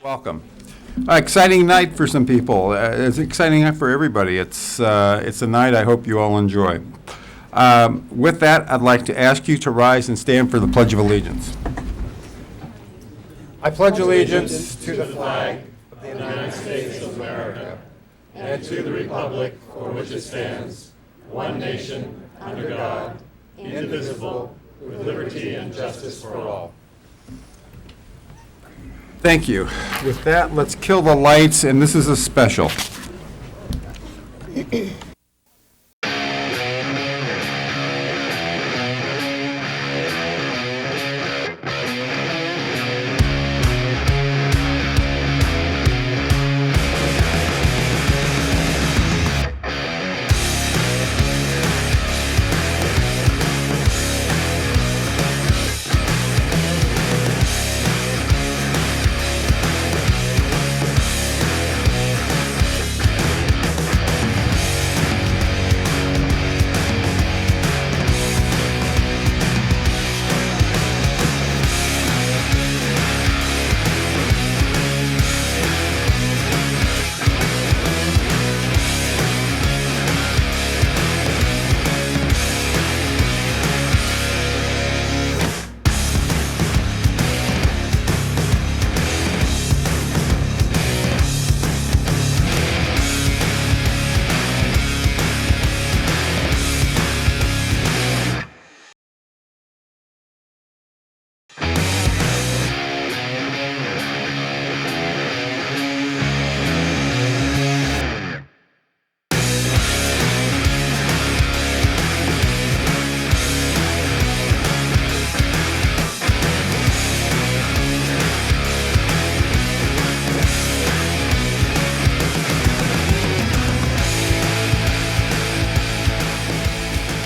Welcome. Exciting night for some people. It's an exciting night for everybody. It's a night I hope you all enjoy. With that, I'd like to ask you to rise and stand for the Pledge of Allegiance. I pledge allegiance to the flag of the United States of America and to the republic for which it stands, one nation, under God, indivisible, with liberty and justice for all. Thank you. With that, let's kill the lights, and this is a special.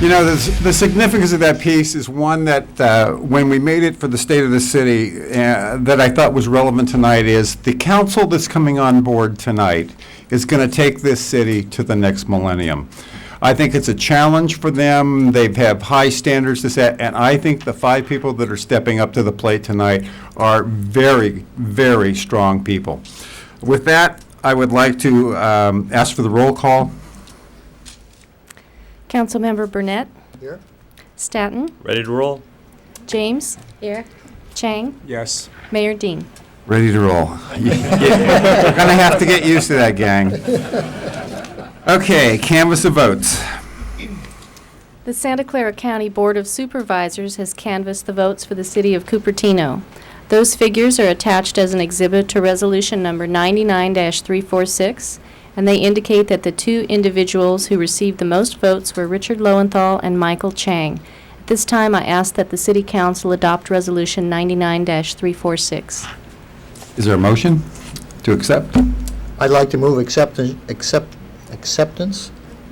You know, the significance of that piece is one that when we made it for the State of the City that I thought was relevant tonight is the council that's coming on board tonight is going to take this city to the next millennium. I think it's a challenge for them. They have high standards to set, and I think the 5 people that are stepping up to the plate tonight are very, very strong people. With that, I would like to ask for the roll call. Councilmember Burnett. Here. Statton. Ready to roll? James. Here. Chang. Yes. Mayor Dean. Ready to roll. We're going to have to get used to that, gang. Okay, canvass of votes. The Santa Clara County Board of Supervisors has canvassed the votes for the city of Cupertino. Those figures are attached as an exhibit to resolution number 99-346, and they indicate that the 2 individuals who received the most votes were Richard Lowenthal and Michael Chang. At this time, I ask that the City Council adopt Resolution 99-346. Is there a motion to accept? I'd like to move acceptance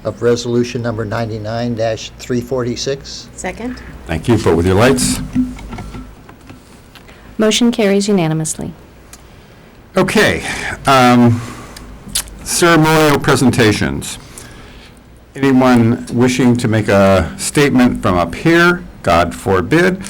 of resolution number 99-346. Second. Thank you. Vote with your lights. Motion carries unanimously. Okay. Ceremonial presentations. Anyone wishing to make a statement from up here? God forbid.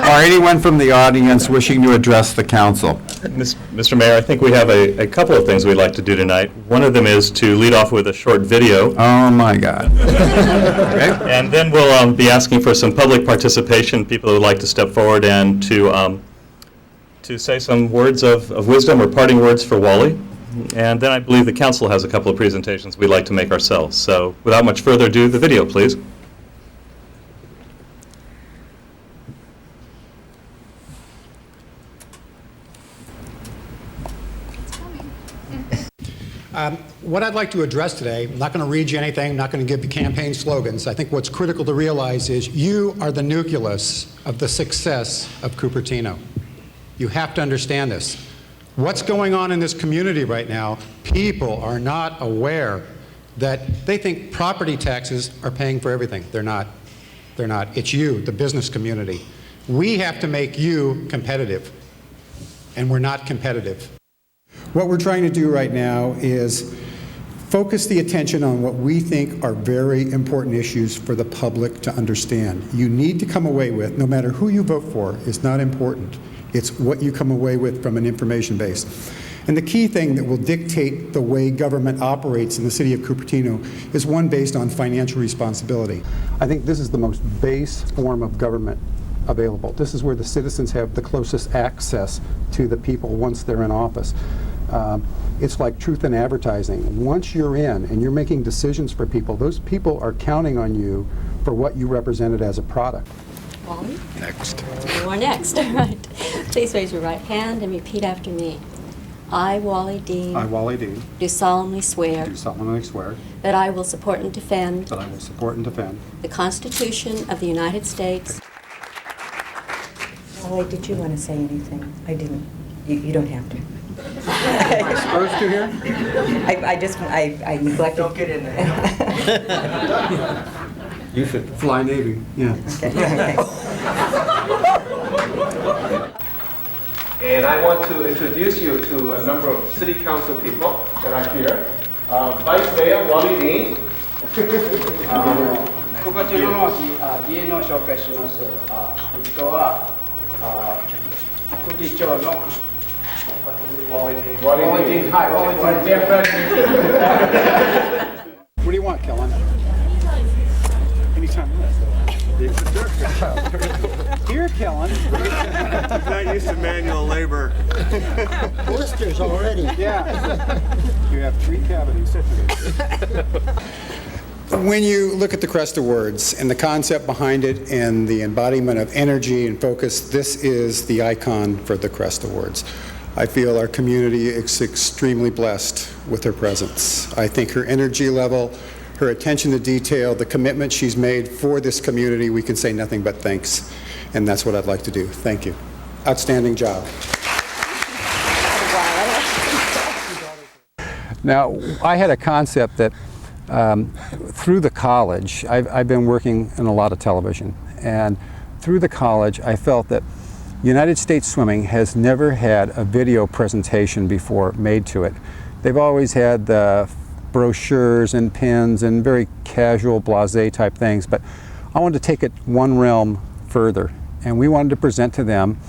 Or anyone from the audience wishing to address the council? Mr. Mayor, I think we have a couple of things we'd like to do tonight. One of them is to lead off with a short video. Oh, my God. Okay. And then we'll be asking for some public participation, people who would like to step forward and to say some words of wisdom or parting words for Wally. And then I believe the council has a couple of presentations we'd like to make ourselves. So without much further ado, the video, please. What I'd like to address today, I'm not going to read you anything, I'm not going to give you campaign slogans. I think what's critical to realize is you are the nucleus of the success of Cupertino. You have to understand this. What's going on in this community right now, people are not aware that they think property taxes are paying for everything. They're not. They're not. It's you, the business community. We have to make you competitive, and we're not competitive. What we're trying to do right now is focus the attention on what we think are very important issues for the public to understand. You need to come away with, no matter who you vote for, is not important. It's what you come away with from an information base. And the key thing that will dictate the way government operates in the city of Cupertino is one based on financial responsibility. I think this is the most base form of government available. This is where the citizens have the closest access to the people once they're in office. It's like truth in advertising. Once you're in and you're making decisions for people, those people are counting on you for what you represented as a product. Wally? Next. You are next. All right. Please raise your right hand and repeat after me. I, Wally Dean, I, Wally Dean, do solemnly swear do solemnly swear that I will support and defend that I will support and defend the Constitution of the United States. Wally, did you want to say anything? I didn't. You don't have to. Am I supposed to here? I neglected. Don't get in there. You should fly Navy. Yeah. And I want to introduce you to a number of city council people that are here. Vice Mayor Wally Dean. ここちらの議員の紹介します。本当は副議長の Wally Dean. Hi, Wally Dean. What do you want, Kellen? Anytime. Here, Kellen. Not used to manual labor. Blisters already. Yeah. You have 3 cavities. When you look at the Crest Awards and the concept behind it and the embodiment of energy and focus, this is the icon for the Crest Awards. I feel our community is extremely blessed with her presence. I think her energy level, her attention to detail, the commitment she's made for this community, we can say nothing but thanks. And that's what I'd like to do. Thank you. Outstanding job. Now, I had a concept that through the college, I've been working in a lot of television, and through the college, I felt that United States Swimming has never had a video presentation before made to it. They've always had the brochures and pins and very casual, blasé type things, but I wanted to take it one realm further, and we wanted to present to them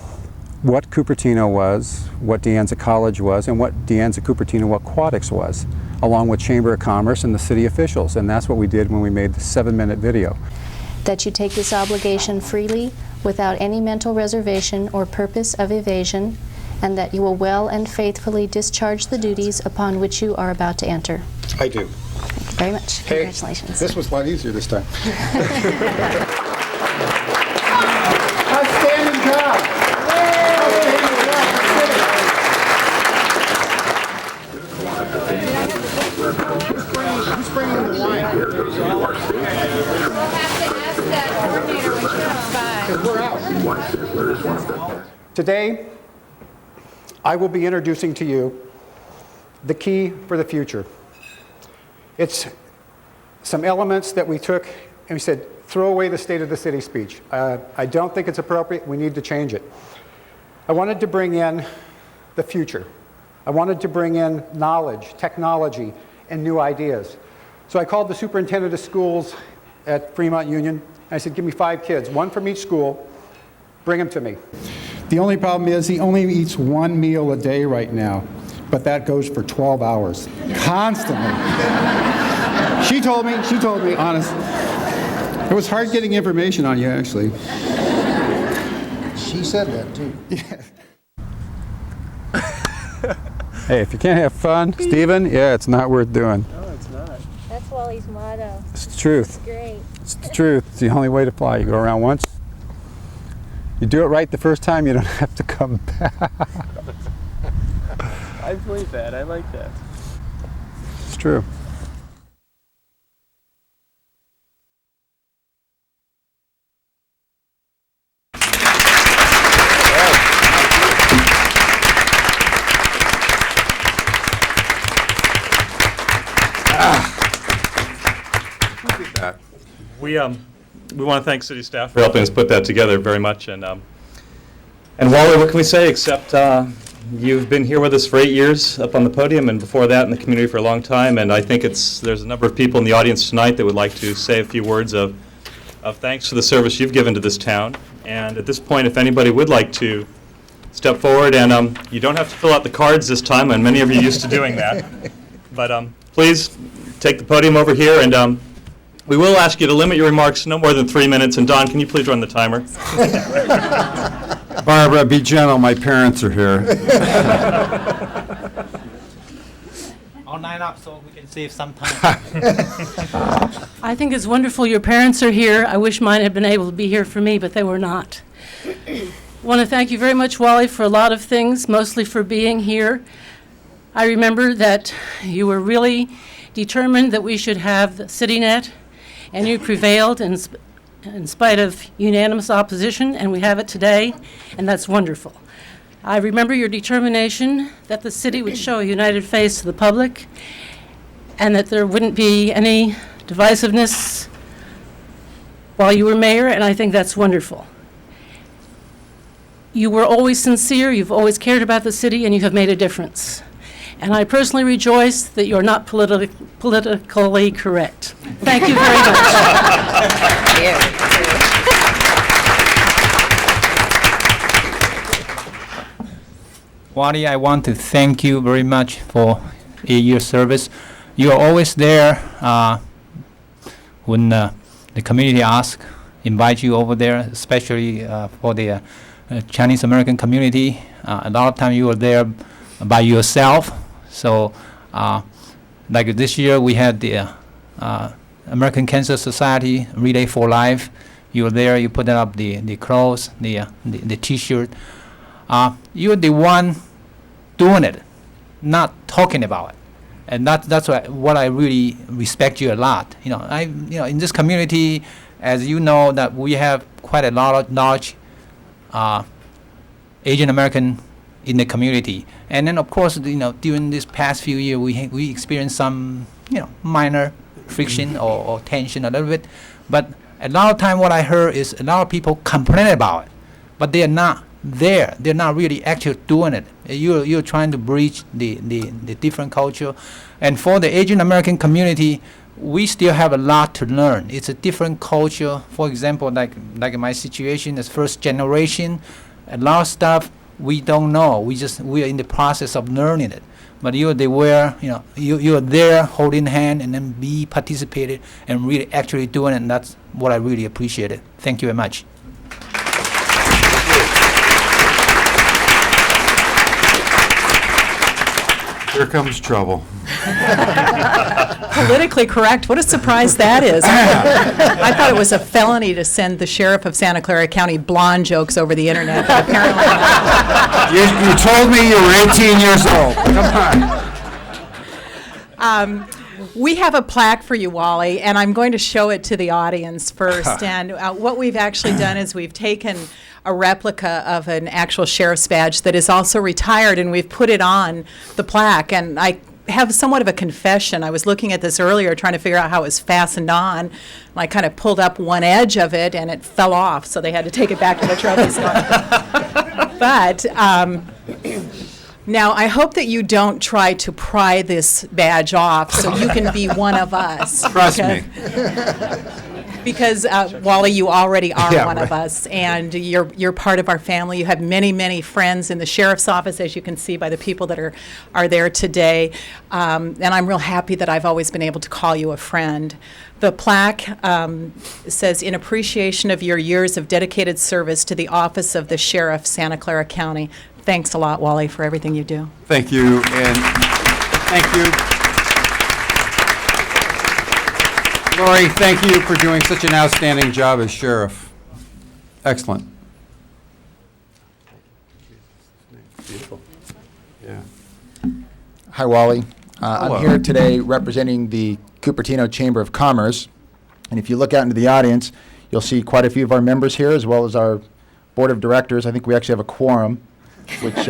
what Cupertino was, what De Anza College was, and what De Anza Cupertino Aquatics was, along with Chamber of Commerce and the city officials, and that's what we did when we made the 7-minute video. That you take this obligation freely, without any mental reservation or purpose of evasion, and that you will well and faithfully discharge the duties upon which you are about to enter. I do. Thank you very much. Hey, Congratulations. this was a lot easier this time. Outstanding job! Who's bringing the wine? We're out. Today, I will be introducing to you the key for the future. It's some elements that we took and we said, throw away the State of the City speech. I don't think it's appropriate. We need to change it. I wanted to bring in the future. I wanted to bring in knowledge, technology, and new ideas. So I called the superintendent of schools at Fremont Union, and I said, give me 5 kids, 1 from each school, bring them to me. The only problem is he only eats 1 meal a day right now, but that goes for 12 hours, constantly. She told me, honest. It was hard getting information on you, actually. She said that, too. Yeah. Hey, if you can't have fun, Stephen, yeah, it's not worth doing. No, it's not. That's Wally's motto. It's the truth. Great. It's the truth. It's the only way to fly. You go around once. You do it right the first time, you don't have to come back. I believe that. I like that. It's true. We want to thank city staff for helping us put that together very much. And Wally, what can we say except you've been here with us for 8 years up on the podium, and before that in the community for a long time. And I think there's a number of people in the audience tonight that would like to say a few words of thanks for the service you've given to this town. And at this point, if anybody would like to step forward, and you don't have to fill out the cards this time, and many of you are used to doing that. But please take the podium over here, and we will ask you to limit your remarks no more than 3 minutes. And Don, can you please run the timer? Barbara, be gentle, my parents are here. All nine up so we can save some time. I think it's wonderful your parents are here. I wish mine had been able to be here for me, but they were not. I want to thank you very much, Wally, for a lot of things, mostly for being here. I remember that you were really determined that we should have the CityNet, and you prevailed in spite of unanimous opposition, and we have it today, and that's wonderful. I remember your determination that the city would show a united face to the public and that there wouldn't be any divisiveness while you were mayor, and I think that's wonderful. You were always sincere, you've always cared about the city, and you have made a difference. And I personally rejoice that you're not politically correct. Thank you very much. Wally, I want to thank you very much for your service. You are always there when the community asks, invite you over there, especially for the Chinese American community. A lot of time you are there by yourself. So like this year we had the American Cancer Society Relay for Life. You were there, you put up the clothes, the t-shirt. You're the one doing it, not talking about it. And that's what I really respect you a lot. In this community, as you know, that we have quite a large Asian American in the community. And then of course, during this past few years, we experienced some, minor friction or tension a little bit. But a lot of time what I heard is a lot of people complain about it, but they are not there. They're not really actually doing it. You're trying to bridge the different culture. And for the Asian American community, we still have a lot to learn. It's a different culture. For example, like in my situation as first generation, a lot of stuff we don't know. We are in the process of learning it. But you're there holding hand and then be participated and really actually doing it. And that's what I really appreciated. Thank you very much. Here comes trouble. Politically correct. What a surprise that is. I thought it was a felony to send the sheriff of Santa Clara County blonde jokes over the internet, but apparently not. You told me you were 18 years old. Come on. We have a plaque for you, Wally, and I'm going to show it to the audience first. And what we've actually done is we've taken a replica of an actual sheriff's badge that is also retired, and we've put it on the plaque. And I have somewhat of a confession. I was looking at this earlier trying to figure out how it was fastened on, and I kind of pulled up one edge of it, and it fell off, so they had to take it back to the trophy store. But now, I hope that you don't try to pry this badge off so you can be one of us. Trust me. Because, Wally, you already are one of us, and you're part of our family. You have many, many friends in the sheriff's office, as you can see by the people that are there today. And I'm real happy that I've always been able to call you a friend. The plaque says, in appreciation of your years of dedicated service to the office of the Sheriff, Santa Clara County. Thanks a lot, Wally, for everything you do. Thank you, and thank you. Lori, thank you for doing such an outstanding job as sheriff. Excellent. Beautiful. Yeah. Hi, Wally. Hello. I'm here today representing the Cupertino Chamber of Commerce. And if you look out into the audience, you'll see quite a few of our members here, as well as our board of directors. I think we actually have a quorum, which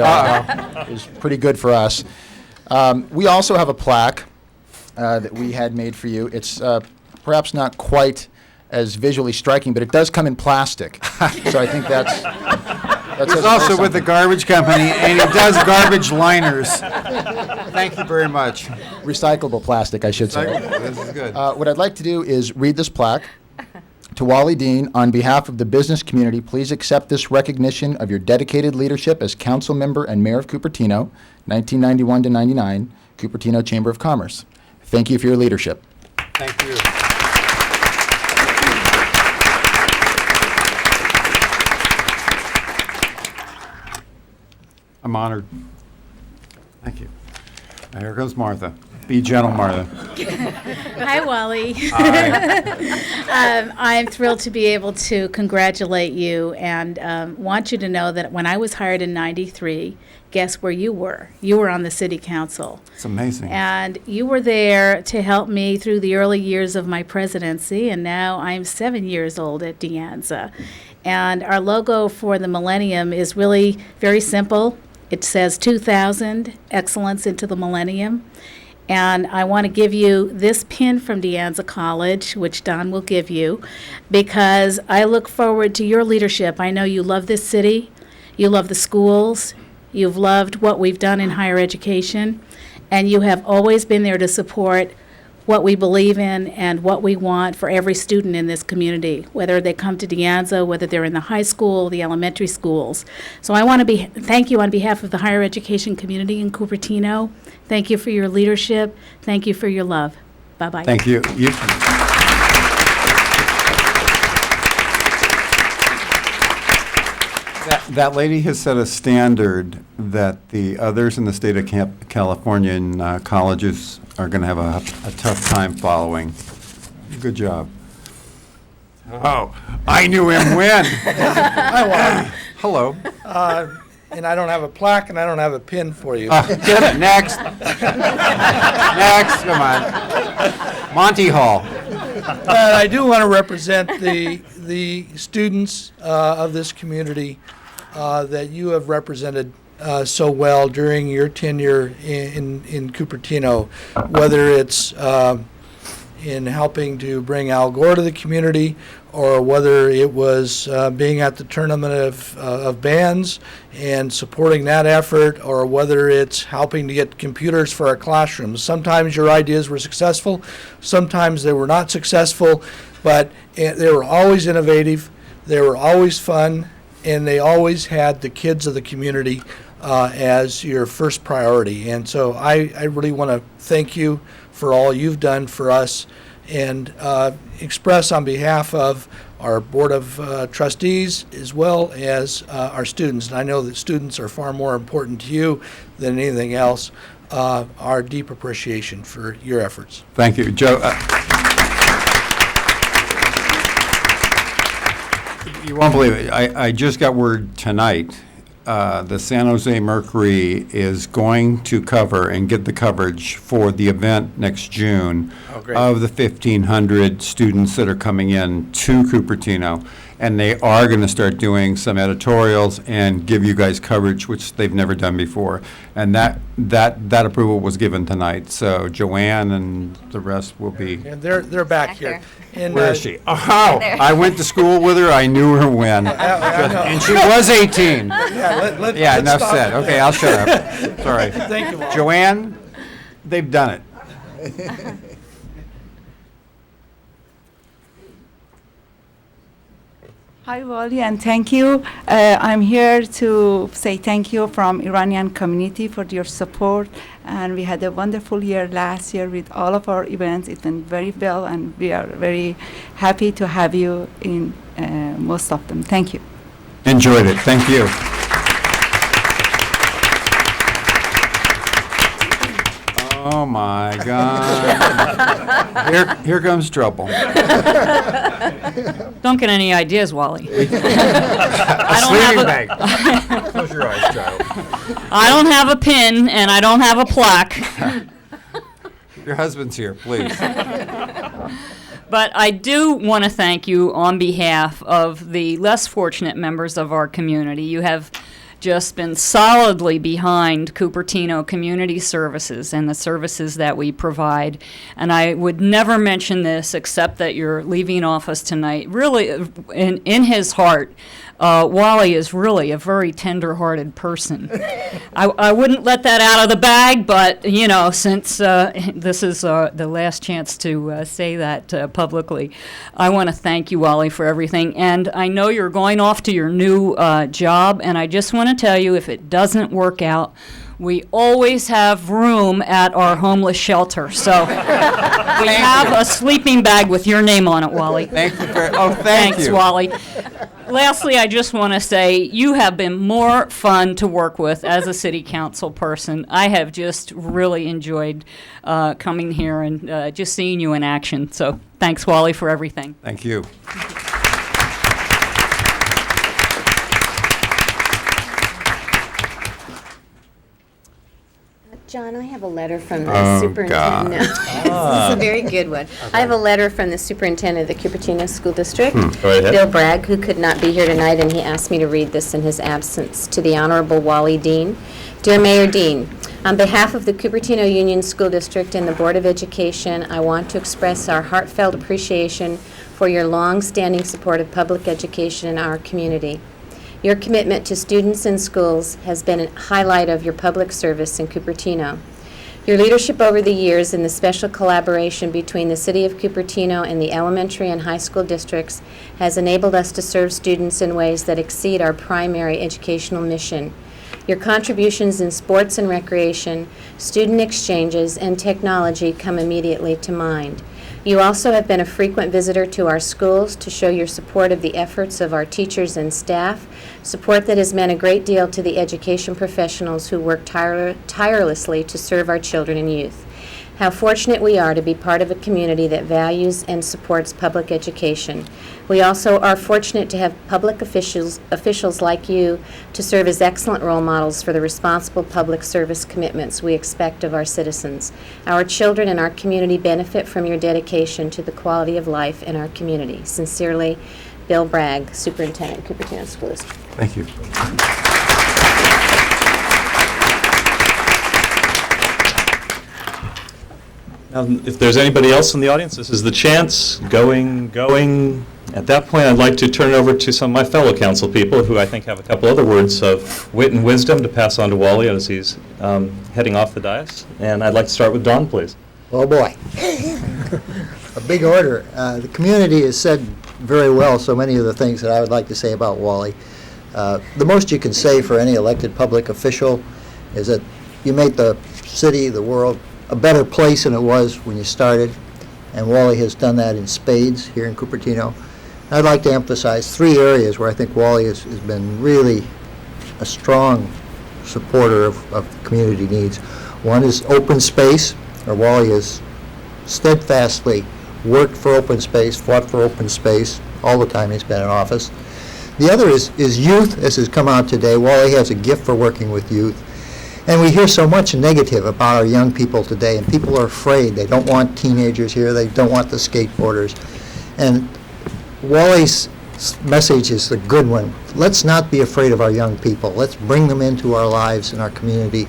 is pretty good for us. We also have a plaque that we had made for you. It's perhaps not quite as visually striking, but it does come in plastic. So I think that's He's also with the garbage company, and he does garbage liners. Thank you very much. Recyclable plastic, I should say. This is good. What I'd like to do is read this plaque To Wally Dean, on behalf of the business community, please accept this recognition of your dedicated leadership as council member and mayor of Cupertino, 1991 to 99, Cupertino Chamber of Commerce. Thank you for your leadership. Thank you. I'm honored. Thank you. Now here goes Martha. Be gentle, Martha. Hi, Wally. Hi. I'm thrilled to be able to congratulate you and want you to know that when I was hired in '93, guess where you were? You were on the city council. It's amazing. And you were there to help me through the early years of my presidency, and now I'm 7 years old at De Anza. And our logo for the millennium is really very simple. It says 2000, excellence into the millennium. And I want to give you this pin from De Anza College, which Don will give you, because I look forward to your leadership. I know you love this city, you love the schools, you've loved what we've done in higher education, and you have always been there to support what we believe in and what we want for every student in this community, whether they come to De Anza, whether they're in the high school, the elementary schools. So I want to thank you on behalf of the higher education community in Cupertino. Thank you for your leadership. Thank you for your love. Bye-bye. Thank you. That lady has set a standard that the others in the state of Californian colleges are going to have a tough time following. Good job. Oh, I knew him when. Hi, Wally. Hello. And I don't have a plaque and I don't have a pin for you. Get it. Next. Next. Come on. Monty Hall. But I do want to represent the students of this community that you have represented so well during your tenure in Cupertino, whether it's in helping to bring Al Gore to the community, or whether it was being at the tournament of bands and supporting that effort, or whether it's helping to get computers for our classrooms. Sometimes your ideas were successful, sometimes they were not successful, but they were always innovative, they were always fun, and they always had the kids of the community as your first priority. And so I really want to thank you for all you've done for us, and express on behalf of our Board of Trustees as well as our students, and I know that students are far more important to you than anything else, our deep appreciation for your efforts. Thank you. Joe. You won't believe it. I just got word tonight. The San Jose Mercury is going to cover and get the coverage for the event next June of the 1,500 students that are coming in to Cupertino. And they are going to start doing some editorials and give you guys coverage, which they've never done before. And that approval was given tonight. So Joanne and the rest will be. And they're back here. And, where is she? Oh, I went to school with her. I knew her when. And she was 18. Yeah, enough said. Okay, I'll shut up. Sorry. Thank you, Wally. Joanne, they've done it. Hi, Wally, and thank you. I'm here to say thank you from Iranian community for your support. And we had a wonderful year last year with all of our events. It went very well, and we are very happy to have you in most of them. Thank you. Enjoyed it. Thank you. Oh, my God. Here comes trouble. Don't get any ideas, Wally. Close your eyes, child. I don't have a pin, and I don't have a plaque. Your husband's here, please. But I do want to thank you on behalf of the less fortunate members of our community. You have just been solidly behind Cupertino Community Services and the services that we provide. And I would never mention this except that you're leaving office tonight. Really, in his heart, Wally is really a very tender-hearted person. I wouldn't let that out of the bag, but, you know, since this is the last chance to say that publicly, I want to thank you, Wally, for everything. And I know you're going off to your new job, and I just want to tell you, if it doesn't work out, we always have room at our homeless shelter. So we have a sleeping bag with your name on it, Wally. Thank you thank Thanks, you. Wally. Lastly, I just want to say you have been more fun to work with as a city council person. I have just really enjoyed coming here and just seeing you in action. So thanks, Wally, for everything. Thank you. John, I have a letter from the Oh, superintendent. God. This is a very good one. I have a letter from the superintendent of the Cupertino School District, Go right ahead. Bill Bragg, who could not be here tonight, and he asked me to read this in his absence. To the Honorable Wally Dean. Dear Mayor Dean, on behalf of the Cupertino Union School District and the Board of Education, I want to express our heartfelt appreciation for your long-standing support of public education in our community. Your commitment to students and schools has been a highlight of your public service in Cupertino. Your leadership over the years and the special collaboration between the City of Cupertino and the elementary and high school districts has enabled us to serve students in ways that exceed our primary educational mission. Your contributions in sports and recreation, student exchanges, and technology come immediately to mind. You also have been a frequent visitor to our schools to show your support of the efforts of our teachers and staff, support that has meant a great deal to the education professionals who work tirelessly to serve our children and youth. How fortunate we are to be part of a community that values and supports public education. We also are fortunate to have public officials like you to serve as excellent role models for the responsible public service commitments we expect of our citizens. Our children and our community benefit from your dedication to the quality of life in our community. Sincerely, Bill Bragg, Superintendent, Cupertino School District. Thank you. Now, if there's anybody else in the audience, this is the chance. Going. At that point, I'd like to turn it over to some of my fellow council people who I think have a couple other words of wit and wisdom to pass on to Wally as he's heading off the dais. And I'd like to start with Don, please. Oh, boy. A big order. The community has said very well so many of the things that I would like to say about Wally. The most you can say for any elected public official is that you make the city, the world, a better place than it was when you started, and Wally has done that in spades here in Cupertino. I'd like to emphasize 3 areas where I think Wally has been really a strong supporter of community needs. One is open space, where Wally has steadfastly worked for open space, fought for open space all the time he's been in office. The other is youth, as has come out today. Wally has a gift for working with youth. And we hear so much negative about our young people today, and people are afraid. They don't want teenagers here. They don't want the skateboarders. And Wally's message is a good one. Let's not be afraid of our young people. Let's bring them into our lives and our community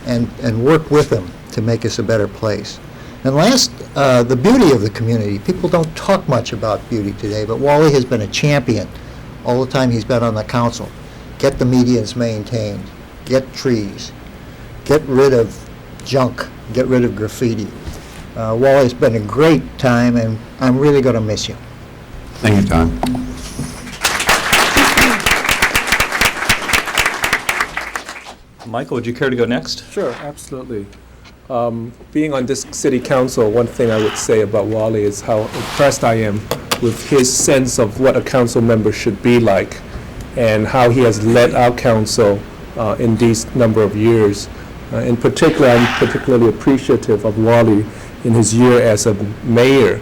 and work with them to make us a better place. And last, the beauty of the community. People don't talk much about beauty today, but Wally has been a champion all the time he's been on the council. Get the medians maintained. Get trees. Get rid of junk. Get rid of graffiti. Wally's been a great time, and I'm really going to miss you. Thank you, Don. Michael, would you care to go next? Sure, absolutely. Being on this city council, one thing I would say about Wally is how impressed I am with his sense of what a council member should be like and how he has led our council in these number of years. In particular, I'm particularly appreciative of Wally in his year as a mayor.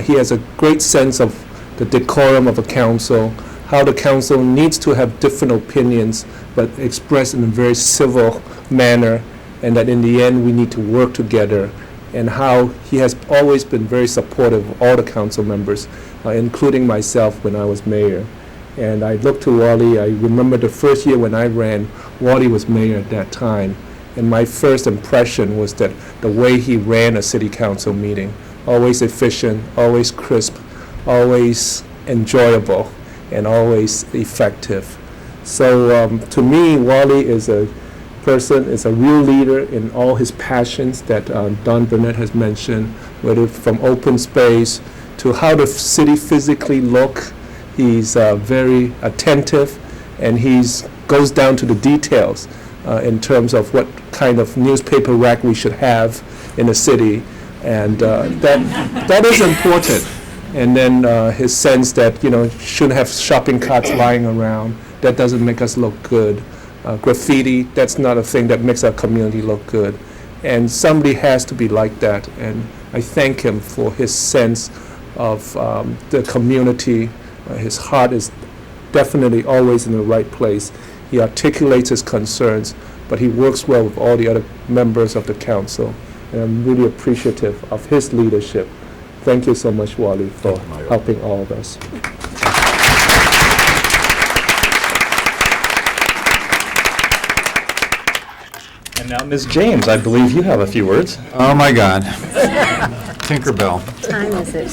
He has a great sense of the decorum of a council, how the council needs to have different opinions, but expressed in a very civil manner, and that in the end we need to work together, and how he has always been very supportive of all the council members, including myself when I was mayor. And I looked to Wally. I remember the first year when I ran, Wally was mayor at that time. And my first impression was that the way he ran a city council meeting, always efficient, always crisp, always enjoyable, and always effective. So to me, Wally is a person, is a real leader in all his passions that Don Burnett has mentioned, whether from open space to how the city physically look. He's very attentive, and he's goes down to the details in terms of what kind of newspaper rack we should have in the city, and that is important. And then his sense that, you know, shouldn't have shopping carts lying around. That doesn't make us look good. Graffiti, that's not a thing that makes our community look good. And somebody has to be like that. And I thank him for his sense of the community. His heart is definitely always in the right place. He articulates his concerns, but he works well with all the other members of the council. And I'm really appreciative of his leadership. Thank you so much, Wally, for helping all of us. And now, Ms. James, I believe you have a few words. Oh, my God. Tinkerbell. Time is it?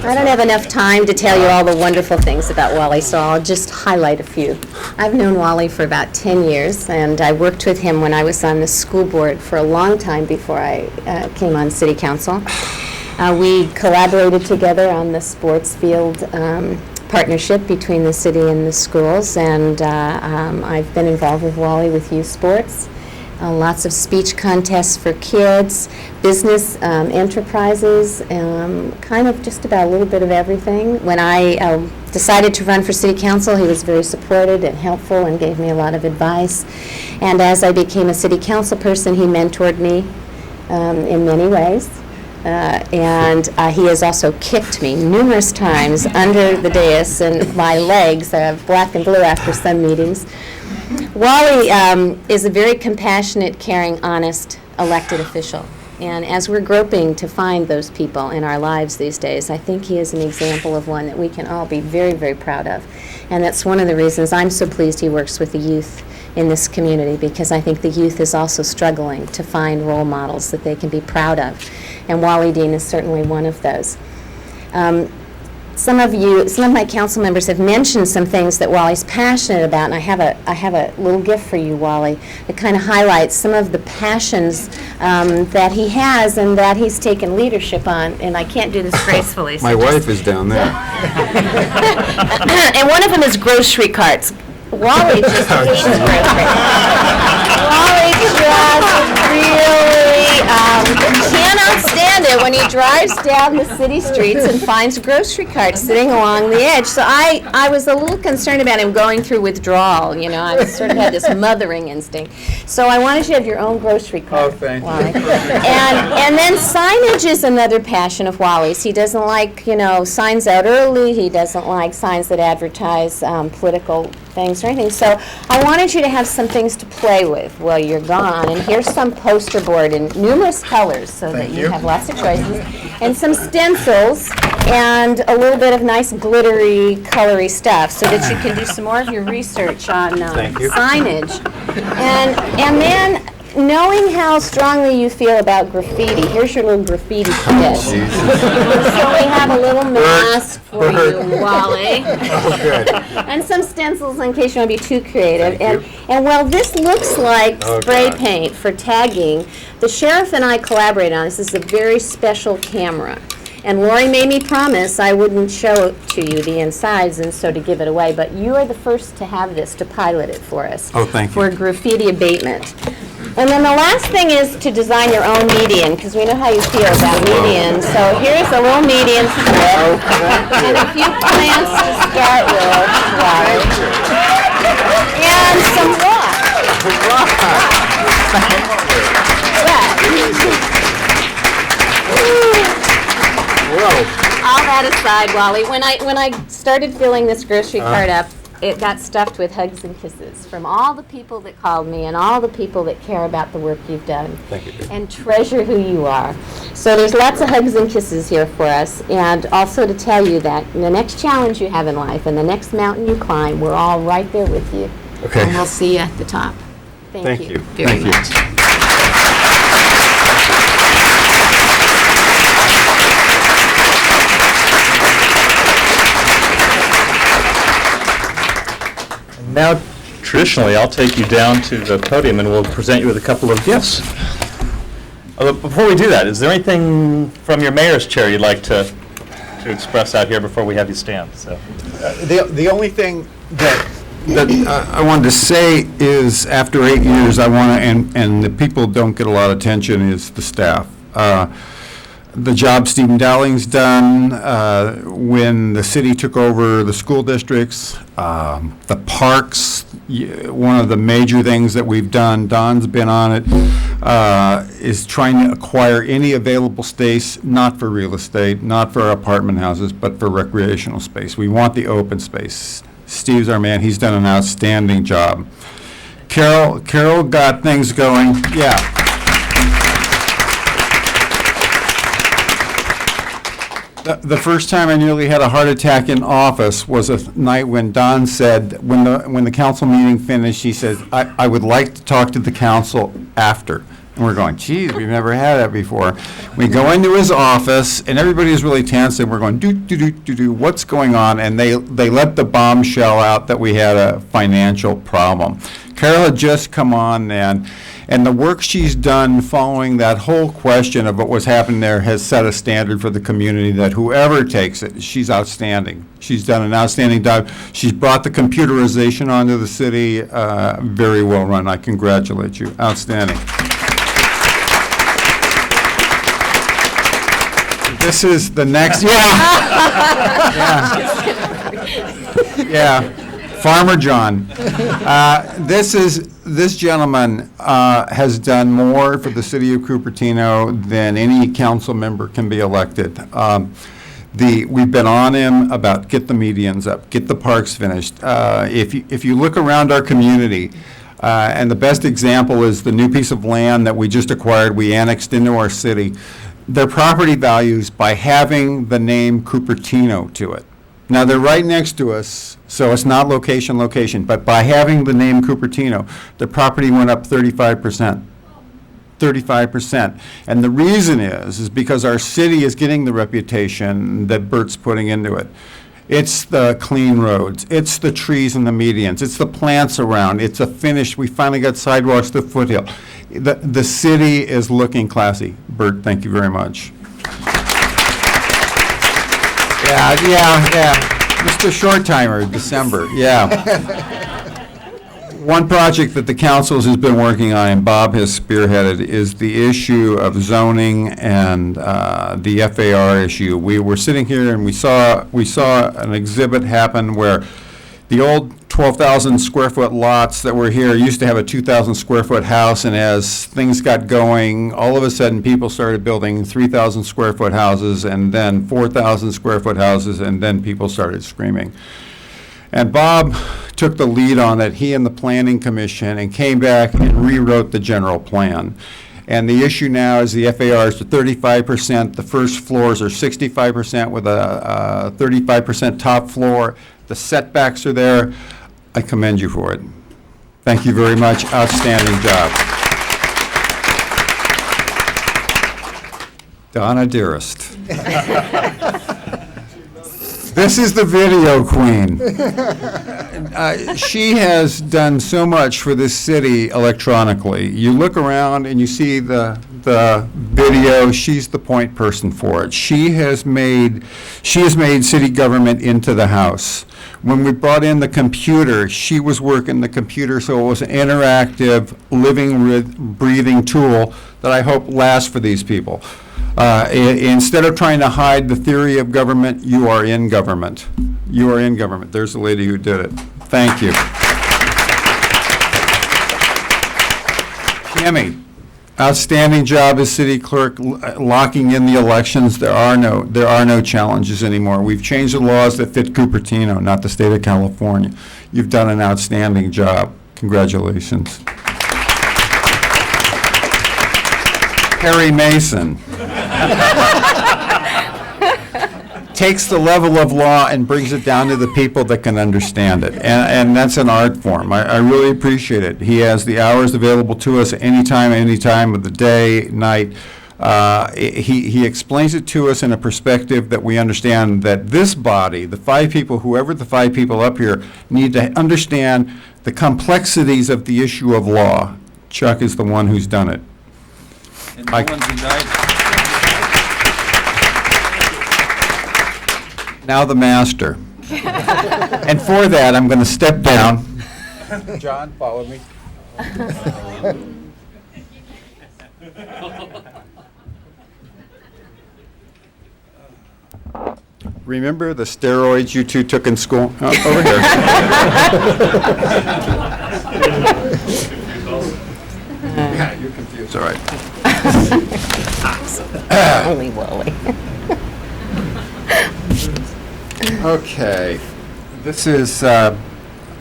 I don't have enough time to tell you all the wonderful things about Wally, so I'll just highlight a few. I've known Wally for about 10 years, and I worked with him when I was on the school board for a long time before I came on city council. We collaborated together on the sports field partnership between the city and the schools, and I've been involved with Wally with youth sports. Lots of speech contests for kids, business enterprises, kind of just about a little bit of everything. When I decided to run for city council, he was very supportive and helpful and gave me a lot of advice. And as I became a city council person, he mentored me in many ways. And he has also kicked me numerous times under the dais, and my legs are black and blue after some meetings. Wally is a very compassionate, caring, honest elected official. And as we're groping to find those people in our lives these days, I think he is an example of one that we can all be very, very proud of. And that's one of the reasons I'm so pleased he works with the youth in this community, because I think the youth is also struggling to find role models that they can be proud of. And Wally Dean is certainly one of those. Some of my council members have mentioned some things that Wally's passionate about, and I have a little gift for you, Wally, that kind of highlights some of the passions that he has and that he's taken leadership on, and I can't do this gracefully. My wife is down there. And one of them is grocery carts. Wally just hates grocery carts. Wally just really cannot stand it when he drives down the city streets and finds grocery carts sitting along the edge. So I was a little concerned about him going through withdrawal. You know, I sort of had this mothering instinct. So I wanted you to have your own grocery cart. Oh, thank Wally. And then signage is another passion of Wally's. He doesn't like, you know, signs out early. He doesn't like signs that advertise political things or anything. So I wanted you to have some things to play with while you're gone. And here's some poster board in numerous colors so that you have lots of choices. And some stencils and a little bit of nice glittery, colory stuff so that you can do some more of your research on signage. And then, knowing how strongly you feel about graffiti, here's your little graffiti kit. So we have a little mask for you, Wally. Oh, good. And some stencils in case you want to be too creative. And while this looks like spray paint for tagging, the sheriff and I collaborated on this. This is a very special camera. And Lori made me promise I wouldn't show it to you, the insides, and so to give it away. But you are the first to have this, to pilot it for us. Oh, thank you. For graffiti abatement. And then the last thing is to design your own median, because we know how you feel about medians. So here's a little median strip, and a few plants to start with, and some rock. All that aside, Wally, when I started filling this grocery cart up, it got stuffed with hugs and kisses from all the people that called me and all the people that care about the work you've done. Thank you. And treasure who you are. So there's lots of hugs and kisses here for us, and also to tell you that the next challenge you have in life and the next mountain you climb, we're all right there with you. Okay. And we'll see you at the top. Thank you very Thank you. much. Now, traditionally, I'll take you down to the podium and we'll present you with a couple of gifts. Before we do that, is there anything from your mayor's chair you'd like to express out here before we have you stand? So, The only thing that I wanted to say is, after 8 years, I want to, and the people don't get a lot of attention, is the staff. The job Stephen Dowling's done when the city took over the school districts, the parks, one of the major things that we've done, Don's been on it, is trying to acquire any available space, not for real estate, not for apartment houses, but for recreational space. We want the open space. Steve's our man. He's done an outstanding job. Carol got things going. Yeah. The first time I nearly had a heart attack in office was a night when Don said, when the council meeting finished, he said, I would like to talk to the council after. And we're going, geez, we've never had that before. We go into his office, and everybody's really tense, and we're going, what's going on? And they let the bombshell out that we had a financial problem. Carol had just come on then, and the work she's done following that whole question of what was happening there has set a standard for the community that whoever takes it, she's outstanding. She's done an outstanding job. She's brought the computerization onto the city, very well run. I congratulate you. Outstanding. This is the next, yeah. Farmer John. This gentleman has done more for the city of Cupertino than any council member can be elected. We've been on him about get the medians up, get the parks finished. If you look around our community, and the best example is the new piece of land that we just acquired, we annexed into our city. Their property values by having the name Cupertino to it. Now, they're right next to us, so it's not location, but by having the name Cupertino, the property went up 35%. 35%. And the reason is because our city is getting the reputation that Bert's putting into it. It's the clean roads, it's the trees and the medians, it's the plants around, it's a finish, we finally got sidewalks to Foothill. The city is looking classy. Bert, thank you very much. Yeah. Mr. Short Timer, December, yeah. One project that the council has been working on, and Bob has spearheaded, is the issue of zoning and the FAR issue. We were sitting here and we saw an exhibit happen where the old 12,000 square foot lots that were here used to have a 2,000 square foot house, and as things got going, all of a sudden people started building 3,000 square foot houses and then 4,000 square foot houses, and then people started screaming. And Bob took the lead on it, he and the Planning Commission, and came back and rewrote the general plan. And the issue now is the FARs are 35%, the first floors are 65% with a 35% top floor. The setbacks are there. I commend you for it. Thank you very much. Outstanding job. Donna Dearest. This is the video queen. She has done so much for this city electronically. You look around and you see the video. She's the point person for it. She has made city government into the house. When we brought in the computer, she was working the computer, so it was an interactive, living, breathing tool that I hope lasts for these people. Instead of trying to hide the theory of government, you are in government. You are in government. There's the lady who did it. Thank you. Kimmy, outstanding job as city clerk, locking in the elections. There are no challenges anymore. We've changed the laws that fit Cupertino, not the state of California. You've done an outstanding job. Congratulations. Perry Mason takes the level of law and brings it down to the people that can understand it. And that's an art form. I really appreciate it. He has the hours available to us any time of the day, night. He explains it to us in a perspective that we understand that this body, the 5 people, whoever the 5 people up here, need to understand the complexities of the issue of law. Chuck is the one who's done it. And no one denied. Now the master. And for that, I'm going to step down. John, follow me. Remember the steroids you two took in school? Over here. Yeah, you're confused. All right. Only Wally. Okay, this is,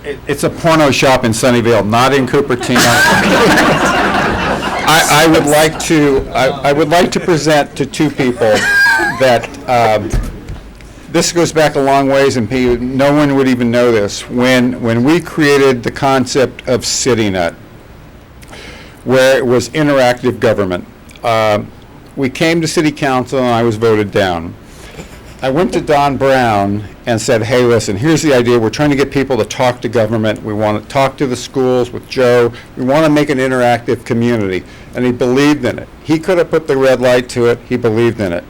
it's a porno shop in Sunnyvale, not in Cupertino. I would like to present to 2 people that, this goes back a long ways and no one would even know this. When we created the concept of CityNet, where it was interactive government, we came to City Council and I was voted down. I went to Don Brown and said, hey, listen, here's the idea. We're trying to get people to talk to government. We want to talk to the schools with Joe. We want to make an interactive community. And he believed in it. He could have put the red light to it. He believed in it.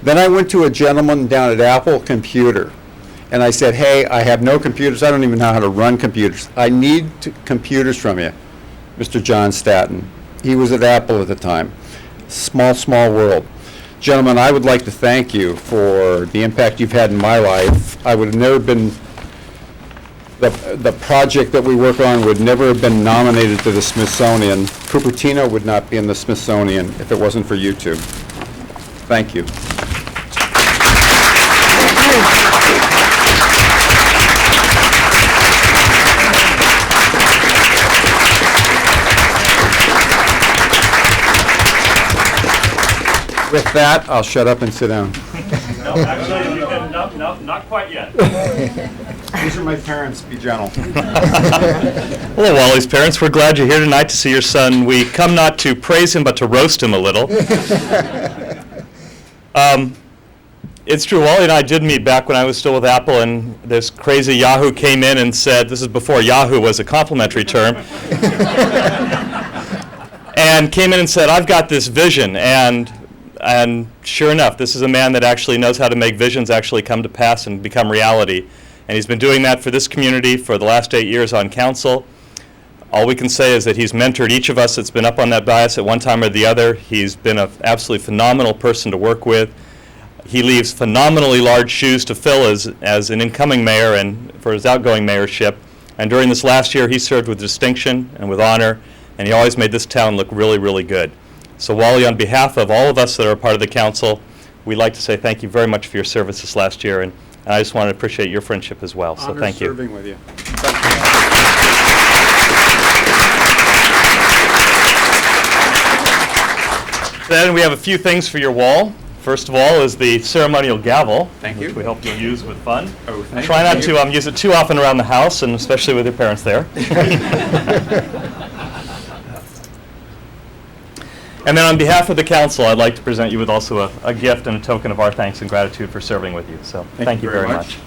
Then I went to a gentleman down at Apple Computer. And I said, hey, I have no computers. I don't even know how to run computers. I need computers from you, Mr. John Statton. He was at Apple at the time. Small, small world. Gentlemen, I would like to thank you for the impact you've had in my life. I would have never been, the project that we work on would never have been nominated to the Smithsonian. Cupertino would not be in the Smithsonian if it wasn't for you two. Thank you. With that, I'll shut up and sit down. No, actually, not quite yet. These are my parents. Be gentle. Hello, Wally's parents. We're glad you're here tonight to see your son. We come not to praise him, but to roast him a little. It's true, Wally and I did meet back when I was still with Apple, and this crazy Yahoo came in and said, this is before Yahoo was a complimentary term, and came in and said, I've got this vision, and sure enough, this is a man that actually knows how to make visions actually come to pass and become reality. And he's been doing that for this community for the last 8 years on council. All we can say is that he's mentored each of us that's been up on that dais at one time or the other. He's been an absolutely phenomenal person to work with. He leaves phenomenally large shoes to fill as an incoming mayor and for his outgoing mayorship. And during this last year, he served with distinction and with honor, and he always made this town look really, really good. So Wally, on behalf of all of us that are a part of the council, we'd like to say thank you very much for your service this last year, and I just want to appreciate your friendship as well. So thank you. Serving with you. Then we have a few things for your wall. First of all is the ceremonial gavel, Thank you. which we hope you'll use with fun. Oh, thank Try not you. to use it too often around the house, and especially with your parents there. And then on behalf of the council, I'd like to present you with also a gift and a token of our thanks and gratitude for serving with you. So thank you very much.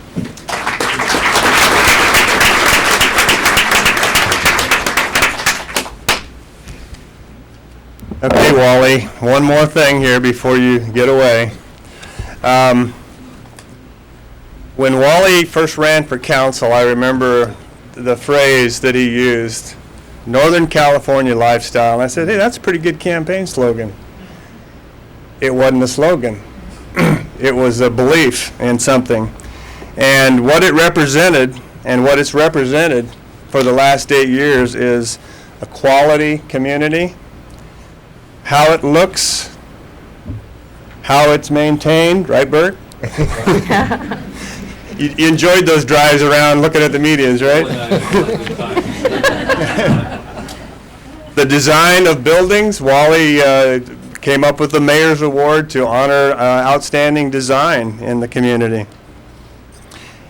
Okay, Wally, one more thing here before you get away. When Wally first ran for council, I remember the phrase that he used, Northern California lifestyle. And I said, hey, that's a pretty good campaign slogan. It wasn't a slogan. It was a belief in something. And what it represented and what it's represented for the last 8 years is a quality community, how it looks, how it's maintained, right, Bert? You enjoyed those drives around looking at the medians, right? The design of buildings, Wally came up with the Mayor's Award to honor outstanding design in the community.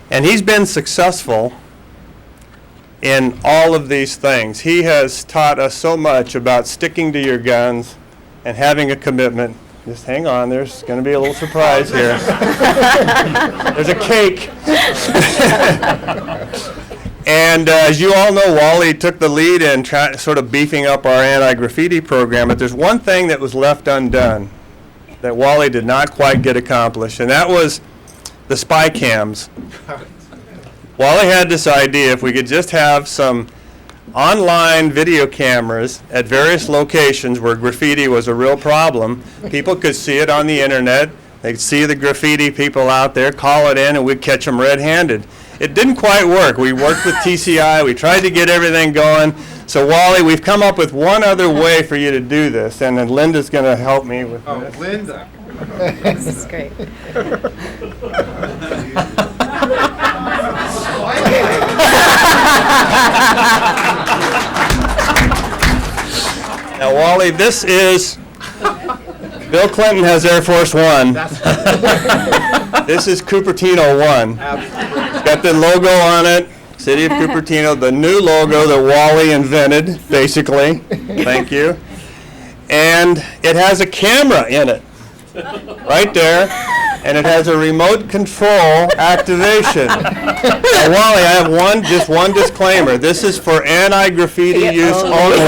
And he's been successful in all of these things. He has taught us so much about sticking to your guns and having a commitment. Just hang on, there's going to be a little surprise here. There's a cake. And as you all know, Wally took the lead in sort of beefing up our anti-graffiti program, but there's one thing that was left undone that Wally did not quite get accomplished, and that was the spy cams. Wally had this idea, if we could just have some online video cameras at various locations where graffiti was a real problem, people could see it on the internet, they'd see the graffiti people out there, call it in, and we'd catch them red-handed. It didn't quite work. We worked with TCI, we tried to get everything going. So Wally, we've come up with one other way for you to do this, and then Linda's going to help me with this. Linda. This is great. Now, Wally, this is, Bill Clinton has Air Force One. This is Cupertino One. It's got the logo on it, City of Cupertino, the new logo that Wally invented, basically. Thank you. And it has a camera in it, right there. And it has a remote control activation. Now, Wally, I have just one disclaimer. This is for anti-graffiti use only.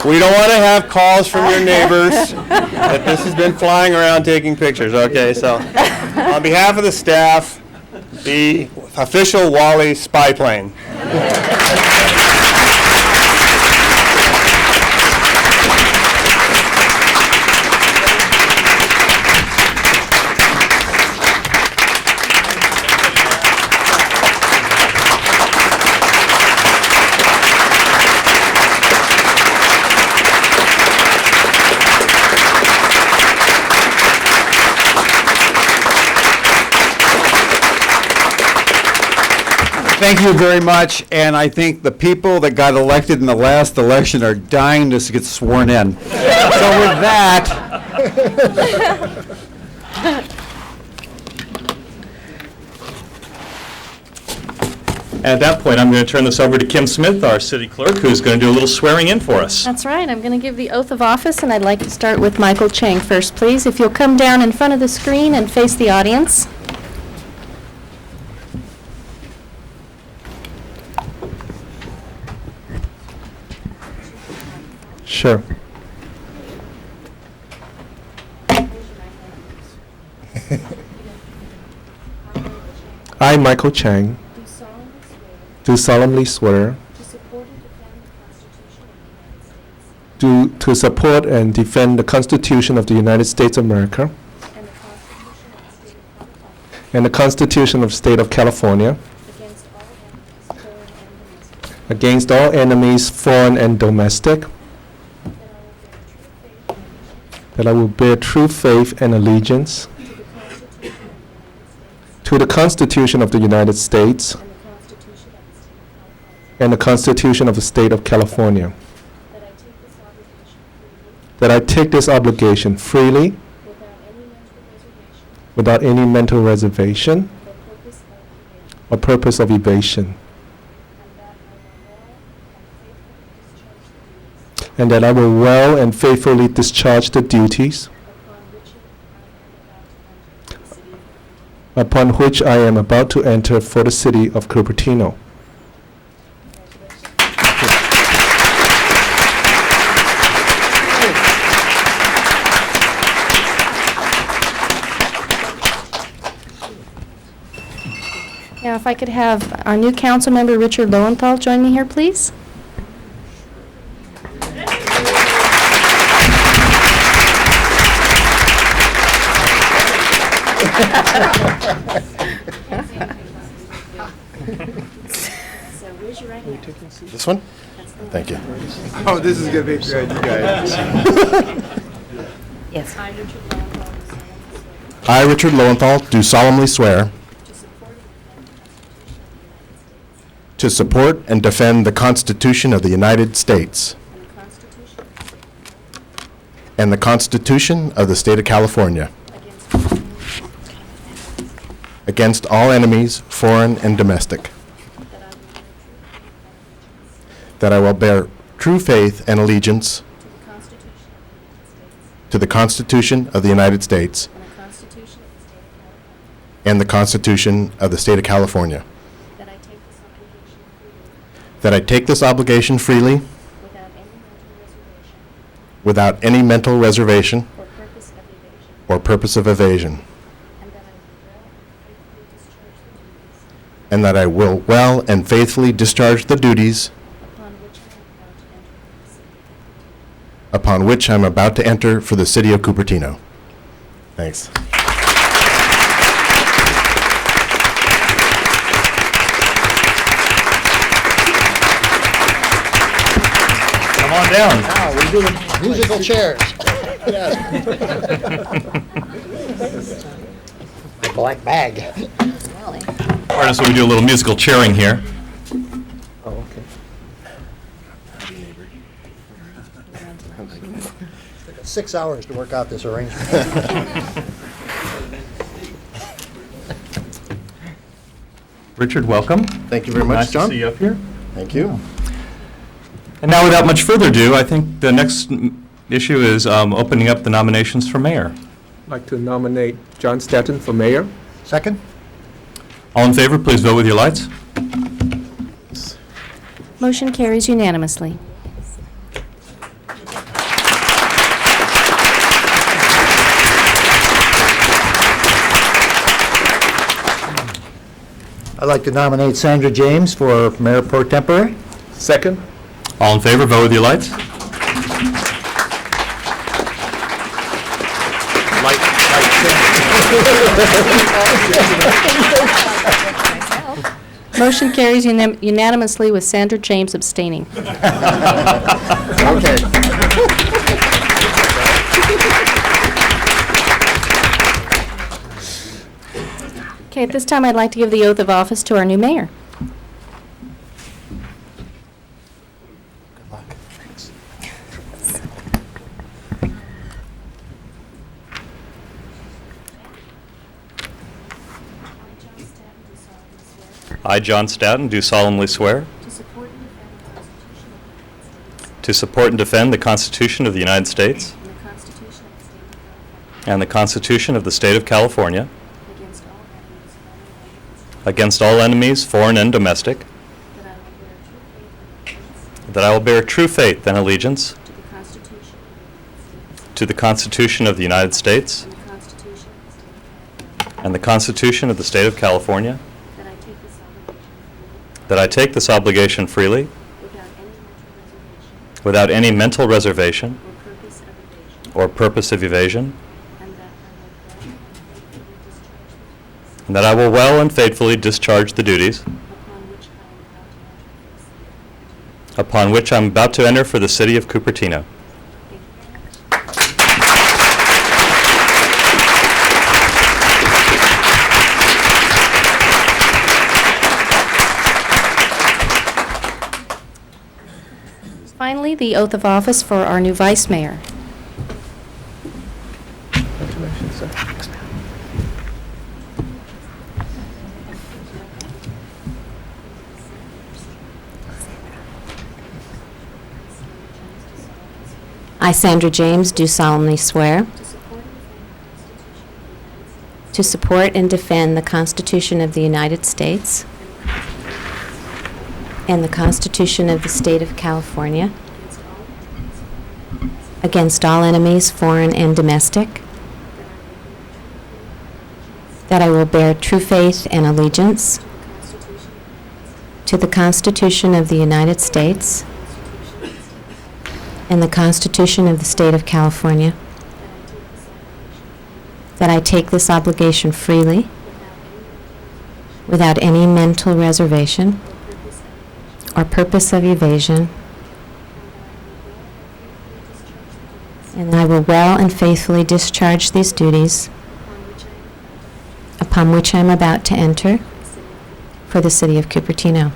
We don't want to have calls from your neighbors that this has been flying around taking pictures. Okay, so on behalf of the staff, the official Wally spy plane. Thank you very much, and I think the people that got elected in the last election are dying to get sworn in. So with that, At that point, I'm going to turn this over to Kim Smith, our city clerk, who's going to do a little swearing in for us. That's right. I'm going to give the oath of office, and I'd like to start with Michael Chang first, please. If you'll come down in front of the screen and face the audience. Sure. I, Michael Chang, do solemnly swear to support and defend the Constitution of the United States of America and the Constitution of the State of California against all enemies, foreign and domestic, that I will bear true faith and allegiance to the Constitution of the United States and the Constitution of the State of California, that I take this obligation freely, without any mental reservation or purpose of evasion, and that I will well and faithfully discharge the duties upon which I am about to enter for the city of Cupertino. Now, if I could have our new council member, Richard Lowenthal, join me here, please. So where's your right hand? This one? Thank you. oh, this is going to be good, you guys. Yes. I, Richard Lowenthal, I, Richard Lowenthal, do solemnly swear to support and defend the Constitution of the United States and the Constitution of the State of California against all enemies, foreign and domestic, that I will bear true faith and allegiance to the Constitution of the United States and the Constitution of the State of California, that I take this obligation freely without any mental reservation or purpose of evasion, and that I will well and faithfully discharge the duties upon which I'm about to enter for the city of Cupertino. Thanks. Come on down. Now, we do the musical chairs. My black bag. All right, so we do a little musical chairing here. Oh, okay. 6 hours to work out this arrangement. Richard, welcome. Thank you very much, Nice John. to see you up here. Thank you. And now, without much further ado, I think the next issue is opening up the nominations for mayor. I'd like to nominate John Statton for mayor. Second? All in favor, please vote with your lights. Motion carries unanimously. I'd like to nominate Sandra James for mayor pro tempore. Second. All in favor, vote with your lights. Motion carries unanimously with Sandra James abstaining. Okay. Okay, at this time, I'd like to give the oath of office to our new mayor. I, John Statton, do solemnly swear to support and defend the Constitution of the United States and the Constitution of the State of California against all enemies, foreign and domestic, that I will bear true faith and allegiance to the Constitution of the United States and the Constitution of the State of California, that I take this obligation freely without any mental reservation or purpose of evasion, and that I will well and faithfully discharge the duties upon which I'm about to enter for the city of Cupertino. Finally, the oath of office for our new vice mayor. Congratulations, sir. I, Sandra James, do solemnly swear to support and defend the Constitution of the United States and the Constitution of the State of California against all enemies, foreign and domestic, that I will bear true faith and allegiance to the Constitution of the United States and the Constitution of the State of California, that I take this obligation freely without any mental reservation or purpose of evasion, and that I will well and faithfully discharge these duties upon which I am about to enter for the city of Cupertino.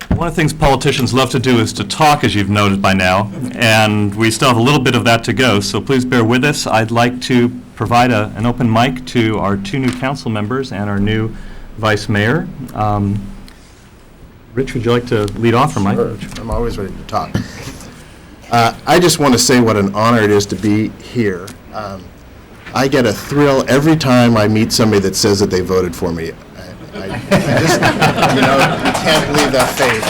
One of the things politicians love to do is to talk, as you've noted by now, and we still have a little bit of that to go, so please bear with us. I'd like to provide an open mic to our 2 new council members and our new vice mayor. Rich, would you like to lead off, or Mike? Sure. I'm always ready to talk. I just want to say what an honor it is to be here. I get a thrill every time I meet somebody that says that they voted for me. I just, you can't believe that faith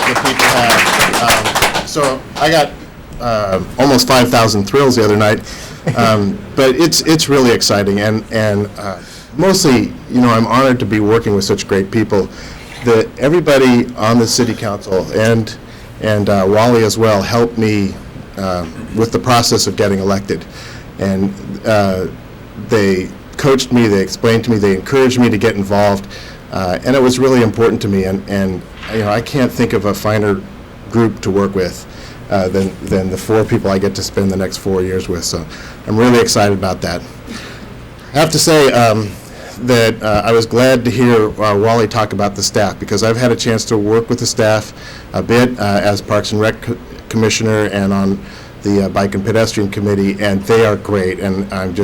that people have. So I got almost 5,000 thrills the other night, but it's really exciting, and mostly, I'm honored to be working with such great people. Everybody on the city council and Wally as well helped me with the process of getting elected, and they coached me, they explained to me, they encouraged me to get involved, and it was really important to me, and I can't think of a finer group to work with than the 4 people I get to spend the next 4 years with, so I'm really excited about that. I have to say that I was glad to hear Wally talk about the staff, because I've had a chance to work with the staff a bit as Parks and Rec Commissioner and on the Bike and Pedestrian Committee, and they are great, and I'm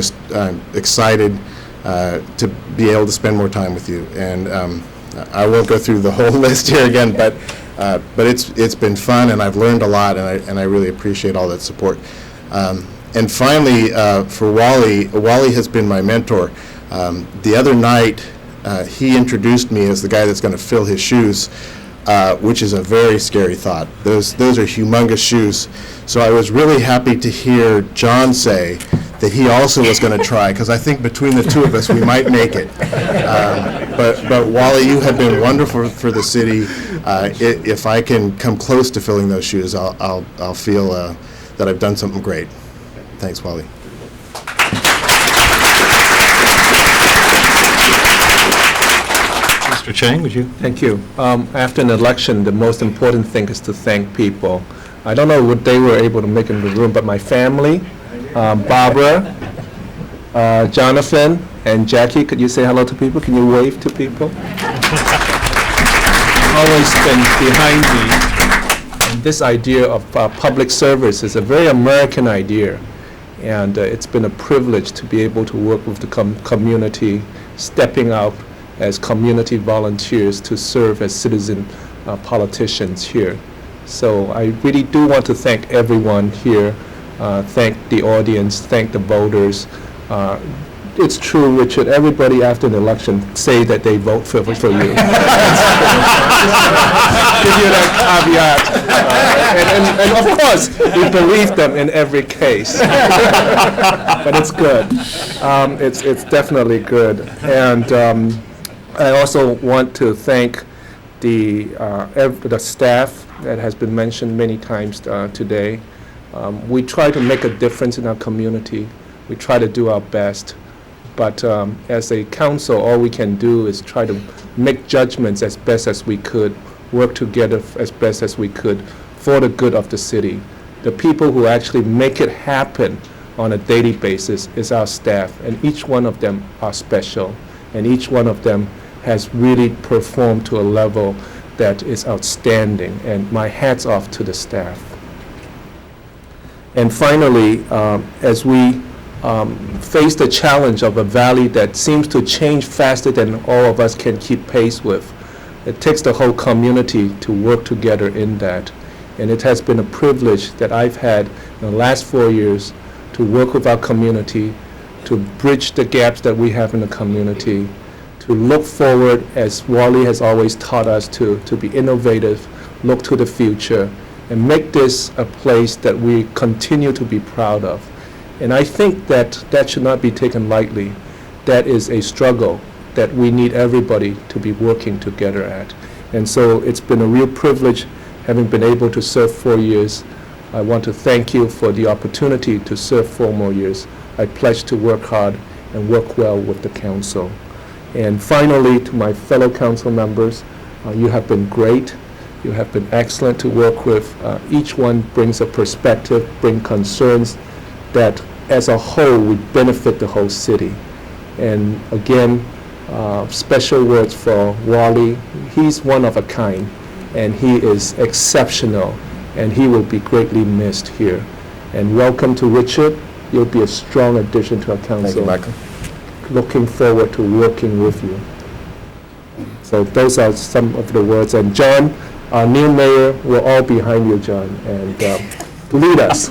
excited to be able to spend more time with you. And I won't go through the whole list here again, but it's been fun, and I've learned a lot, and I really appreciate all that support. And finally, for Wally has been my mentor. The other night, he introduced me as the guy that's going to fill his shoes, which is a very scary thought. Those are humongous shoes. So I was really happy to hear John say that he also was going to try, because I think between the 2 of us, we might make it. But Wally, you have been wonderful for the city. If I can come close to filling those shoes, I'll feel that I've done something great. Thanks, Wally. Mr. Chang, would you? Thank you. After an election, the most important thing is to thank people. I don't know what they were able to make in the room, but my family, Barbara, Jonathan, and Jackie, could you say hello to people? Can you wave to people? Always been behind me. And this idea of public service is a very American idea. And it's been a privilege to be able to work with the community, stepping up as community volunteers to serve as citizen politicians here. So I really do want to thank everyone here, thank the audience, thank the voters. It's true, Richard, everybody after an election say that they vote for you. Give you that caveat. And of course, we believe them in every case. But it's good. It's definitely good. And I also want to thank the staff that has been mentioned many times today. We try to make a difference in our community. We try to do our best. But as a council, all we can do is try to make judgments as best as we could, work together as best as we could for the good of the city. The people who actually make it happen on a daily basis is our staff, and each one of them are special, and each one of them has really performed to a level that is outstanding, and my hat's off to the staff. And finally, as we face the challenge of a valley that seems to change faster than all of us can keep pace with, it takes the whole community to work together in that. And it has been a privilege that I've had in the last 4 years to work with our community, to bridge the gaps that we have in the community, to look forward, as Wally has always taught us to be innovative, look to the future, and make this a place that we continue to be proud of. And I think that should not be taken lightly. That is a struggle that we need everybody to be working together at. And so it's been a real privilege having been able to serve 4 years. I want to thank you for the opportunity to serve 4 more years. I pledge to work hard and work well with the council. And finally, to my fellow council members, You have been great. You have been excellent to work with. Each one brings a perspective, bring concerns that as a whole would benefit the whole city. And again, special words for Wally. He's one of a kind, and he is exceptional, and he will be greatly missed here. And welcome to Richard. You'll be a strong addition to our council. Thank you, Michael. Looking forward to working with you. So those are some of the words. And John, our new mayor, we're all behind you, John, and lead us.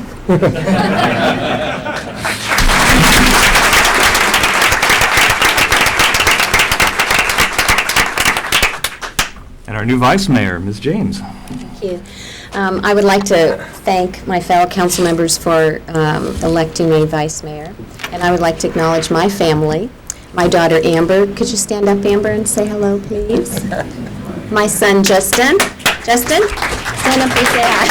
And our new vice mayor, Ms. James. Thank you. I would like to thank my fellow council members for electing me vice mayor. And I would like to acknowledge my family. My daughter Amber, could you stand up, Amber, and say hello, please? My son Justin. Justin, stand up and say hi.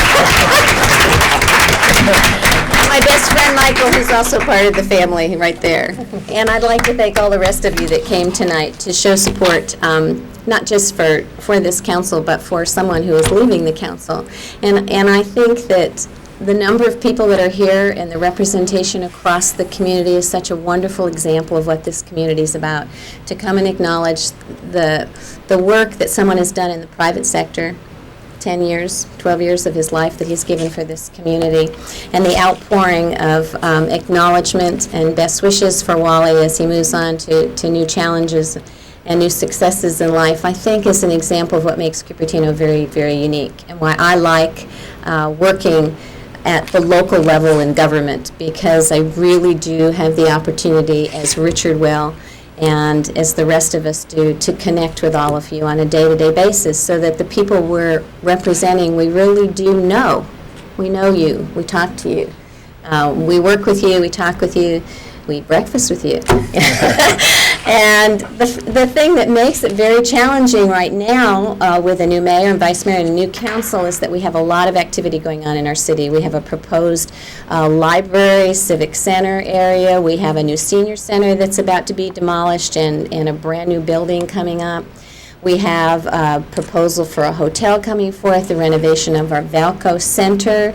My best friend Michael, who's also part of the family right there. And I'd like to thank all the rest of you that came tonight to show support, not just for this council, but for someone who is leaving the council. And I think that the number of people that are here and the representation across the community is such a wonderful example of what this community is about. To come and acknowledge the work that someone has done in the private sector, 10 years, 12 years of his life that he's given for this community, and the outpouring of acknowledgement and best wishes for Wally as he moves on to new challenges and new successes in life, I think is an example of what makes Cupertino very, very unique, and why I like working at the local level in government, because I really do have the opportunity, as Richard will, and as the rest of us do, to connect with all of you on a day-to-day basis, so that the people we're representing, we really do know. We know you. We talk to you. We work with you. We talk with you. We eat breakfast with you. And the thing that makes it very challenging right now with a new mayor and vice mayor and a new council is that we have a lot of activity going on in our city. We have a proposed library, civic center area. We have a new senior center that's about to be demolished and a brand new building coming up. We have a proposal for a hotel coming forth, the renovation of our Valco Center.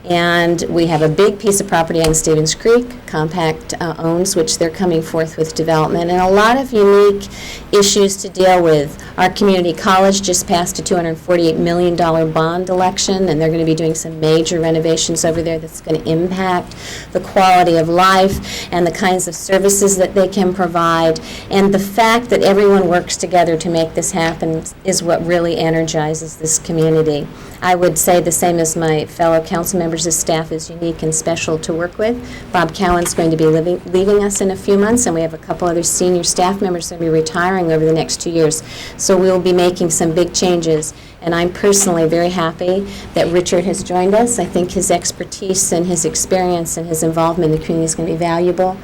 And we have a big piece of property on Stevens Creek, Compact owns, which they're coming forth with development, and a lot of unique issues to deal with. Our community college just passed a $248 million bond election, and they're going to be doing some major renovations over there that's going to impact the quality of life and the kinds of services that they can provide. And the fact that everyone works together to make this happen is what really energizes this community. I would say the same as my fellow council members. This staff is unique and special to work with. Bob Cowan's going to be leaving us in a few months, and we have a couple other senior staff members that will be retiring over the next 2 years. So we will be making some big changes, and I'm personally very happy that Richard has joined us. I think his expertise and his experience and his involvement in the community is going to be valuable.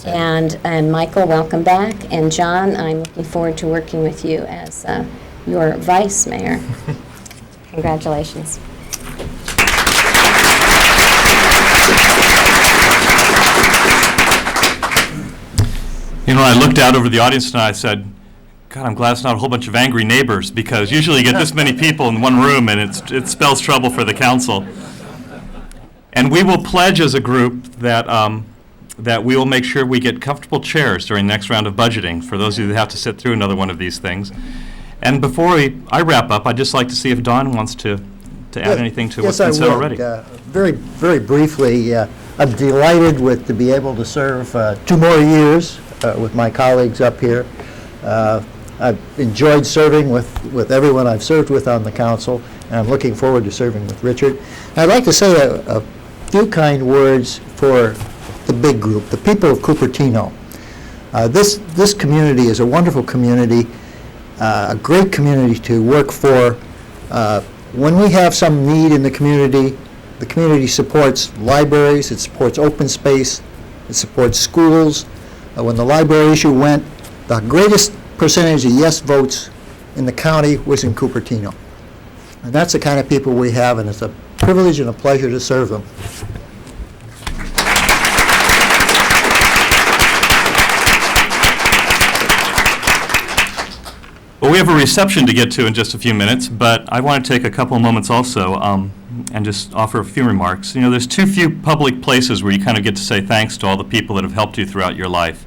And Michael, welcome back. And John, I'm looking forward to working with you as your vice mayor. Congratulations. You know, I looked out over the audience and I said, God, I'm glad it's not a whole bunch of angry neighbors, because usually you get this many people in one room and it spells trouble for the council. And we will pledge as a group that that we will make sure we get comfortable chairs during the next round of budgeting for those of you that have to sit through another one of these things. And before I wrap up, I'd just like to see if Don wants to add anything to what's been said already. Very, very briefly, I'm delighted to be able to serve 2 more years with my colleagues up here. I've enjoyed serving with everyone I've served with on the council, and I'm looking forward to serving with Richard. I'd like to say a few kind words for the big group, the people of Cupertino. This community is a wonderful community, a great community to work for. When we have some need in the community supports libraries, it supports open space, it supports schools. When the library issue went, the greatest percentage of yes votes in the county was in Cupertino. And that's the kind of people we have, and it's a privilege and a pleasure to serve them. Well, we have a reception to get to in just a few minutes, but I want to take a couple of moments also and just offer a few remarks. You know, there's too few public places where you kind of get to say thanks to all the people that have helped you throughout your life.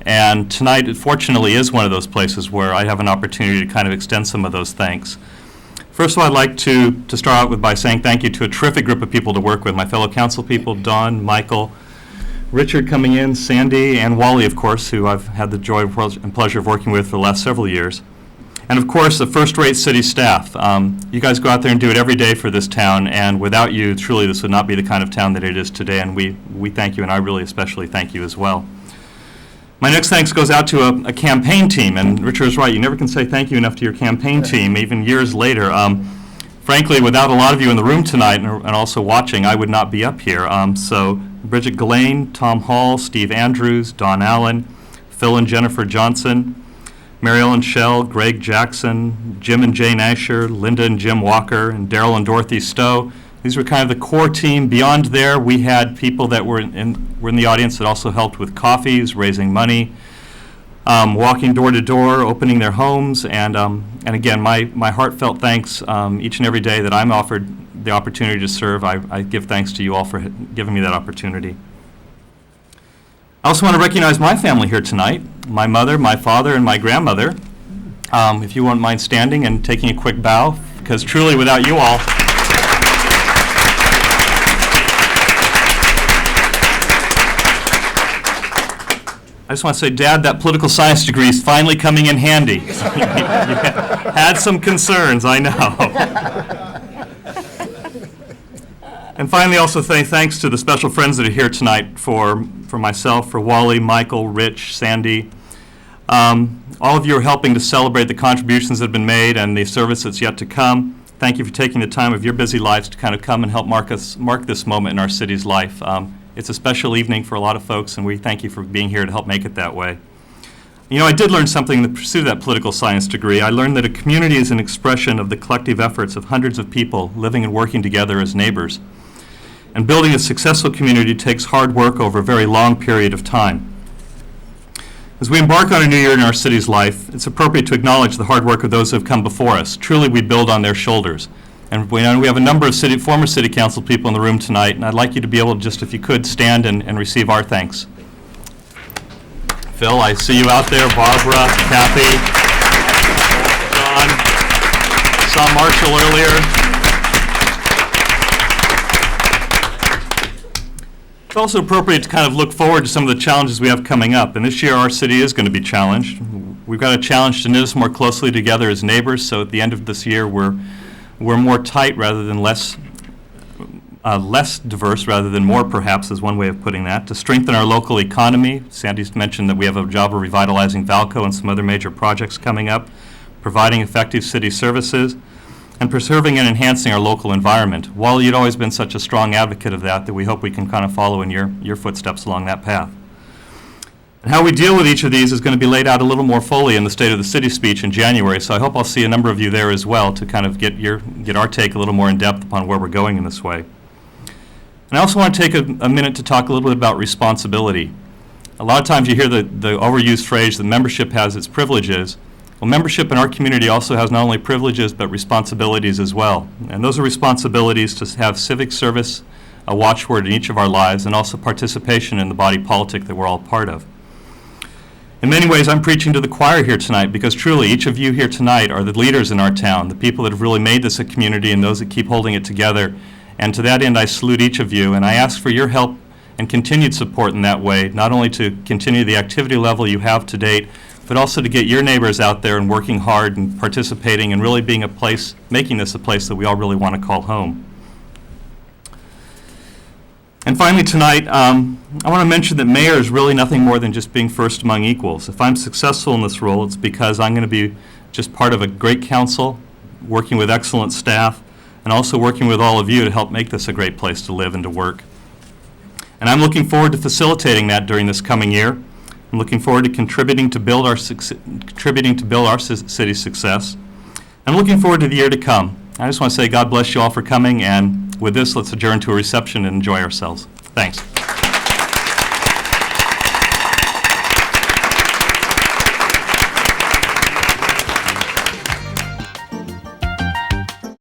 And tonight, it fortunately, is one of those places where I have an opportunity to kind of extend some of those thanks. First of all, I'd like to start out with by saying thank you to a terrific group of people to work with, my fellow council people, Dawn, Michael, Richard coming in, Sandy, and Wally, of course, who I've had the joy and pleasure of working with for the last several years. And of course, the first-rate city staff. You guys go out there and do it every day for this town, and without you, truly, this would not be the kind of town that it is today, and we thank you, and I really especially thank you as well. My next thanks goes out to a campaign team, and Richard is right, you never can say thank you enough to your campaign team, even years later. Frankly, without a lot of you in the room tonight and also watching, I would not be up here. So Bridget Gillane, Tom Hall, Steve Andrews, Don Allen, Phil and Jennifer Johnson, Mary Ellen Schell, Greg Jackson, Jim and Jane Asher, Linda and Jim Walker, and Daryl and Dorothy Stowe. These were kind of the core team. Beyond there, we had people that were in the audience that also helped with coffees, raising money, walking door to door, opening their homes, and again, my heartfelt thanks each and every day that I'm offered the opportunity to serve. I give thanks to you all for giving me that opportunity. I also want to recognize my family here tonight, my mother, my father, and my grandmother. If you wouldn't mind standing and taking a quick bow, because truly without you all, I just want to say, Dad, that political science degree is finally coming in handy. You had some concerns, I know. And finally, also thanks to the special friends that are here tonight for myself, for Wally, Michael, Rich, Sandy. All of you are helping to celebrate the contributions that have been made and the service that's yet to come. Thank you for taking the time of your busy lives to kind of come and help mark this moment in our city's life. It's a special evening for a lot of folks, and we thank you for being here to help make it that way. You know, I did learn something in the pursuit of that political science degree. I learned that a community is an expression of the collective efforts of hundreds of people living and working together as neighbors. And building a successful community takes hard work over a very long period of time. As we embark on a new year in our city's life, it's appropriate to acknowledge the hard work of those who have come before us. Truly, we build on their shoulders. And we have a number of former city council people in the room tonight, and I'd like you to be able to just, if you could, stand and receive our thanks. Phil, I see you out there. Barbara, Kathy, John, saw Marshall earlier. It's also appropriate to kind of look forward to some of the challenges we have coming up. And this year, our city is going to be challenged. We've got a challenge to knit us more closely together as neighbors, so at the end of this year, we're more tight rather than less diverse rather than more, perhaps, is one way of putting that. To strengthen our local economy, Sandy's mentioned that we have a job of revitalizing Valco and some other major projects coming up, providing effective city services, and preserving and enhancing our local environment. Wally, you'd always been such a strong advocate of that we hope we can kind of follow in your footsteps along that path. And how we deal with each of these is going to be laid out a little more fully in the State of the City speech in January, so I hope I'll see a number of you there as well to kind of get our take a little more in depth upon where we're going in this way. And I also want to take a minute to talk a little bit about responsibility. A lot of times you hear the overused phrase that membership has its privileges. Well, membership in our community also has not only privileges but responsibilities as well. And those are responsibilities to have civic service, a watchword in each of our lives, and also participation in the body politic that we're all part of. In many ways, I'm preaching to the choir here tonight because truly each of you here tonight are the leaders in our town, the people that have really made this a community and those that keep holding it together. And to that end, I salute each of you, and I ask for your help and continued support in that way, not only to continue the activity level you have to date, but also to get your neighbors out there and working hard and participating and really being a place, making this a place that we all really want to call home. And finally tonight, I want to mention that mayor is really nothing more than just being first among equals. If I'm successful in this role, it's because I'm going to be just part of a great council, working with excellent staff, and also working with all of you to help make this a great place to live and to work. And I'm looking forward to facilitating that during this coming year. I'm looking forward to contributing to build our city's success. I'm looking forward to the year to come. I just want to say God bless you all for coming, and with this, let's adjourn to a reception and enjoy ourselves. Thanks.